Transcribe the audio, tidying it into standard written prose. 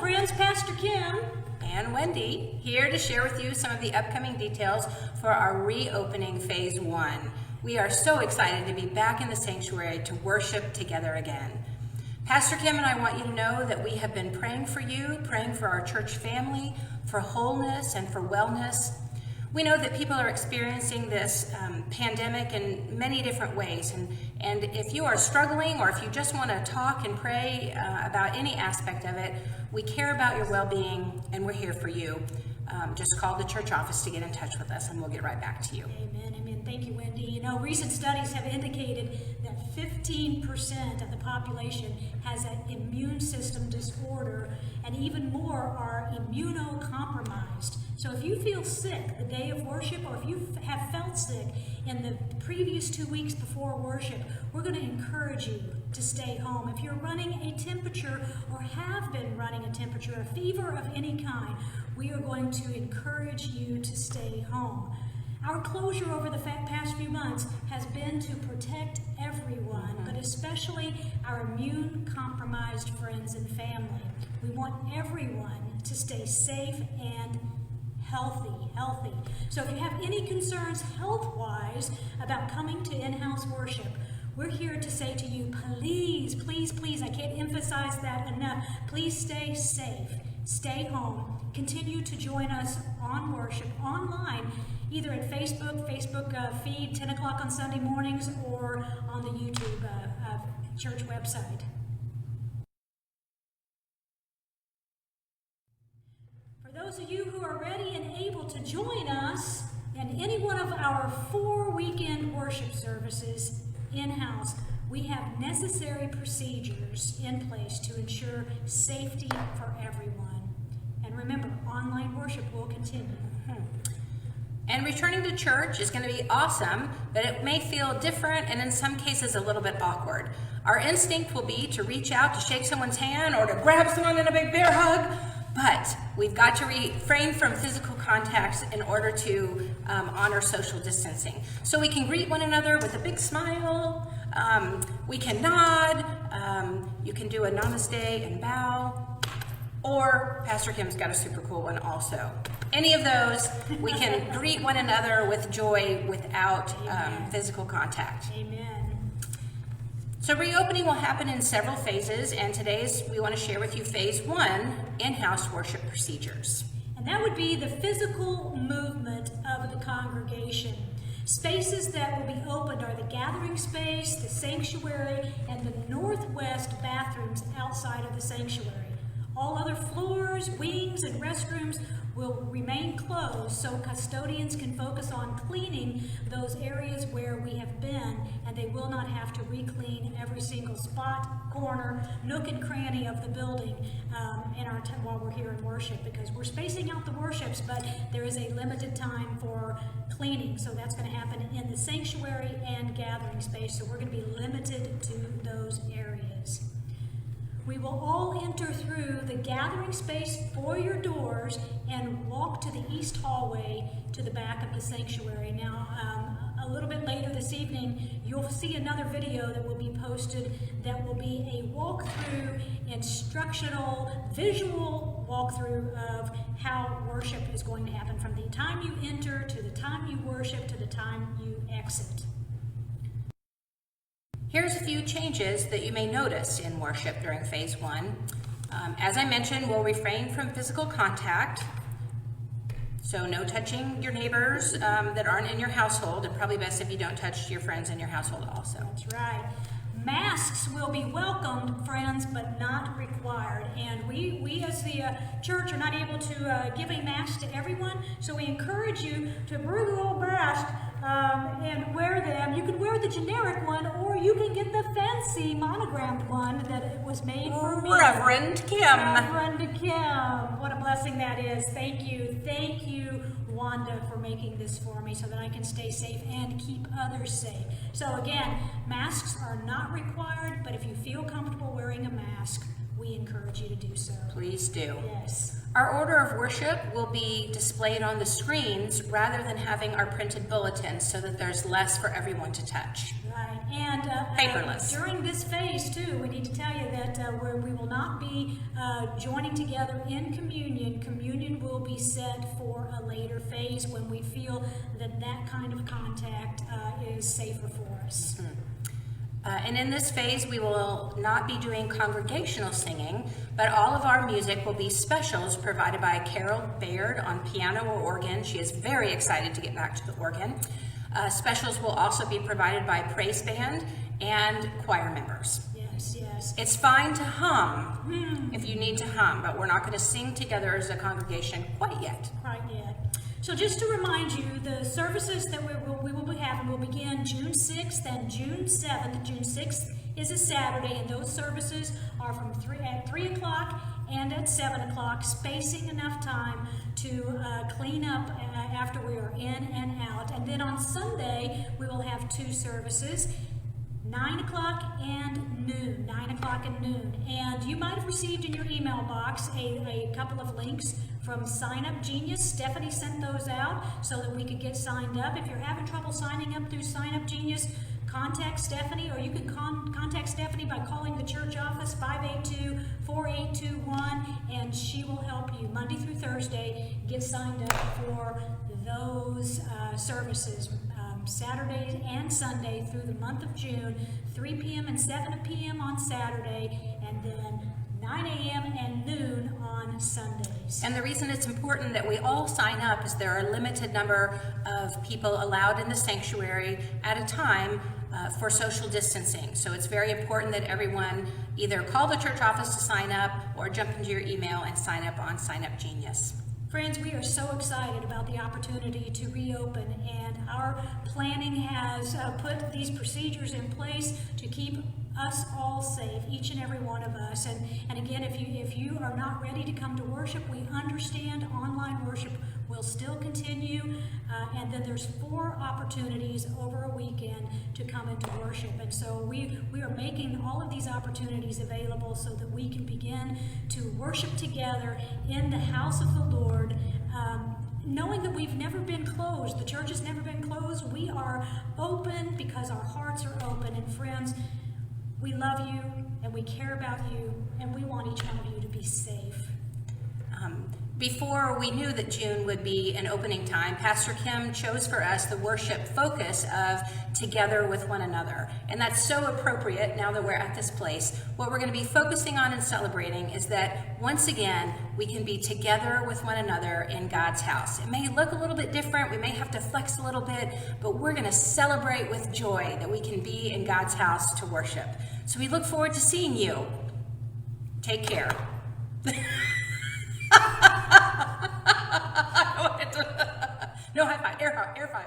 friends, Pastor Kim and Wendy here to share with you some of the upcoming details for our reopening phase 1. We are so excited to be back in the sanctuary to worship together again. Pastor Kim and I want you to know that we have been praying for you, praying for our church family, for wholeness and for wellness. We know that people are experiencing this pandemic in many different ways, and if you are struggling or if you just want to talk and pray about any aspect of it, we care about your well-being and we're here for you. Just call the church office to get in touch with us and we'll get right back to you. Amen, amen. Thank you, Wendy. You know, recent studies have indicated that 15% of the population has an immune system disorder, and even more are immunocompromised. So if you feel sick the day of worship, or if you have felt sick in the previous 2 weeks before worship, we're going to encourage you to stay home. If you're running a temperature or have been running a temperature, a fever of any kind, we are going to encourage you to stay home. Our closure over the past few months has been to protect everyone, but especially our immune-compromised friends and family. We want everyone to stay safe and healthy. So if you have any concerns health-wise about coming to in-house worship, we're here to say to you, please, please, please, I can't emphasize that enough, please stay safe, stay home, continue to join us on worship online, either at Facebook feed, 10 o'clock on Sunday mornings, or on the YouTube church website. For those of you who are ready and able to join us in any one of our 4 weekend worship services in-house, we have necessary procedures in place to ensure safety for everyone. And remember, online worship will continue. And returning to church is going to be awesome, but it may feel different and in some cases a little bit awkward. Our instinct will be to reach out to shake someone's hand or to grab someone in a big bear hug, but we've got to refrain from physical contacts in order to honor social distancing. So we can greet one another with a big smile, we can nod, you can do a namaste and bow, or Pastor Kim's got a super cool one also. Any of those, we can greet one another with joy without physical contact. Amen. So reopening will happen in several phases, and we want to share with you phase 1, in-house worship procedures. And that would be the physical movement of the congregation. Spaces that will be opened are the gathering space, the sanctuary, and the northwest bathrooms outside of the sanctuary. All other floors, wings, and restrooms will remain closed so custodians can focus on cleaning those areas where we have been, and they will not have to re-clean every single spot, corner, nook and cranny of the building while we're here in worship, because we're spacing out the worships, but there is a limited time for cleaning, so that's going to happen in the sanctuary and gathering space, so we're going to be limited to those areas. We will all enter through the gathering space foyer doors and walk to the east hallway to the back of the sanctuary. Now, a little bit later this evening, you'll see another video that will be posted that will be a walkthrough, instructional, visual walkthrough of how worship is going to happen from the time you enter to the time you worship to the time you exit. Here's a few changes that you may notice in worship during phase 1. As I mentioned, we'll refrain from physical contact. So no touching your neighbors that aren't in your household, and probably best if you don't touch your friends in your household also. That's right. Masks will be welcomed, friends, but not required. And we as the church are not able to give a mask to everyone, so we encourage you to bring your own mask and wear them. You can wear the generic one, or you can get the fancy monogrammed one that it was made for me. Reverend Kim. Reverend Kim. What a blessing that is. Thank you, Wanda, for making this for me so that I can stay safe and keep others safe. So again, masks are not required, but if you feel comfortable wearing a mask, we encourage you to do so. Please do. Yes. Our order of worship will be displayed on the screens rather than having our printed bulletins so that there's less for everyone to touch. Right, and Paperless. During this phase too, we need to tell you that we will not be joining together in communion. Communion will be set for a later phase when we feel that that kind of contact is safer for us. And in this phase, we will not be doing congregational singing, but all of our music will be specials provided by Carol Baird on piano or organ. She is very excited to get back to the organ. Specials will also be provided by praise band and choir members. Yes, yes. It's fine to hum if you need to hum, but we're not going to sing together as a congregation quite yet. Quite yet. So just to remind you, the services that we will be having will begin June 6th and June 7th. June 6th is a Saturday, and those services are at 3 o'clock and at 7 o'clock, spacing enough time to clean up after we are in and out. And then on Sunday, we will have 2 services, 9 o'clock and noon. 9 o'clock and noon. And you might have received in your email box a couple of links from Sign Up Genius. Stephanie sent those out so that we could get signed up. If you're having trouble signing up through Sign Up Genius, contact Stephanie, or you can contact Stephanie by calling the church office, 582-4821, and she will help you Monday through Thursday get signed up for those services. Saturday and Sunday through the month of June, 3 p.m. and 7 p.m. on Saturday, and then 9 a.m. and noon on Sundays. And the reason it's important that we all sign up is there are a limited number of people allowed in the sanctuary at a time for social distancing. So it's very important that everyone either call the church office to sign up or jump into your email and sign up on Sign Up Genius. Friends, we are so excited about the opportunity to reopen, and our planning has put these procedures in place to keep us all safe, each and every one of us. And again, if you are not ready to come to worship, we understand online worship will still continue, and then there's 4 opportunities over a weekend to come into worship. And so we are making all of these opportunities available so that we can begin to worship together in the house of the Lord, knowing that we've never been closed. The church has never been closed. We are open because our hearts are open. And friends, we love you and we care about you, and we want each one of you to be safe. Before we knew that June would be an opening time, Pastor Kim chose for us the worship focus of together with one another. And that's so appropriate now that we're at this place. What we're going to be focusing on and celebrating is that once again, we can be together with one another in God's house. It may look a little bit different. We may have to flex a little bit, but we're going to celebrate with joy that we can be in God's house to worship. So we look forward to seeing you. Take care. No high five, air five.